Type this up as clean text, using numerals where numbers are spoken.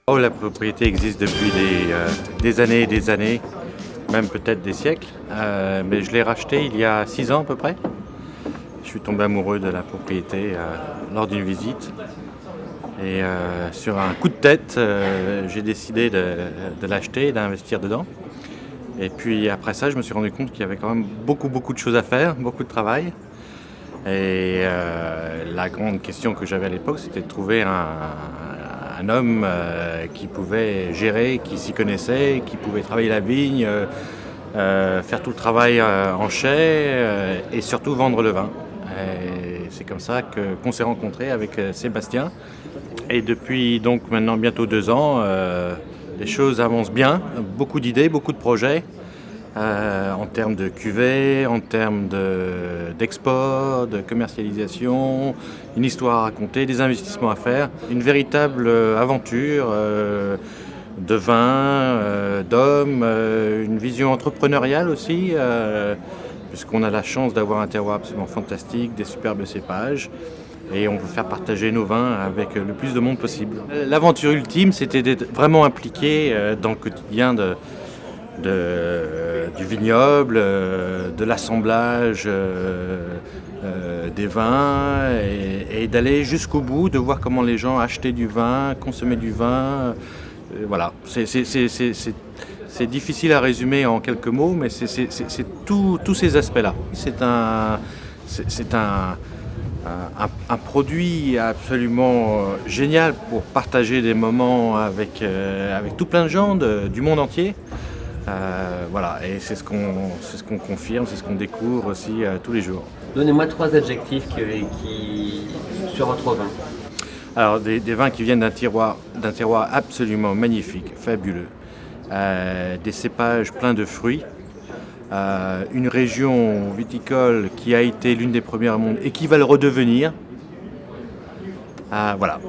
Oh, la propriété existe depuis des années et des années, même peut-être des siècles. Mais je l'ai racheté il y a 6 ans à peu près. Je suis tombé amoureux de la propriété lors d'une visite. Et sur un coup de tête, j'ai décidé de l'acheter et d'investir dedans. Et puis après ça, je me suis rendu compte qu'il y avait quand même beaucoup de choses à faire, beaucoup de travail. Et la grande question que j'avais à l'époque, c'était de trouver un homme qui pouvait gérer, qui s'y connaissait, qui pouvait travailler la vigne, faire tout le travail en chai et surtout vendre le vin. Et c'est comme ça qu'on s'est rencontrés avec Sébastien. Et depuis donc maintenant bientôt 2 ans, les choses avancent bien, beaucoup d'idées, beaucoup de projets. En termes de cuvée, en termes d'export, de commercialisation, une histoire à raconter, des investissements à faire, une véritable aventure de vin, d'hommes, une vision entrepreneuriale aussi, puisqu'on a la chance d'avoir un terroir absolument fantastique, des superbes cépages. Et on veut faire partager nos vins avec le plus de monde possible. L'aventure ultime, c'était d'être vraiment impliqué dans le quotidien du vignoble, de l'assemblage des vins et d'aller jusqu'au bout, de voir comment les gens achetaient du vin, consommaient du vin. Voilà, c'est difficile à résumer en quelques mots, mais c'est tous ces aspects-là. C'est un produit absolument génial pour partager des moments avec tout plein de gens du monde entier. Voilà, et c'est ce qu'on confirme, c'est ce qu'on découvre aussi tous les jours. Donnez-moi 3 adjectifs sur votre vin. Alors, des vins qui viennent d'un terroir absolument magnifique, fabuleux. Des cépages pleins de fruits. Une région viticole qui a été l'une des premières au monde et qui va le redevenir. Voilà.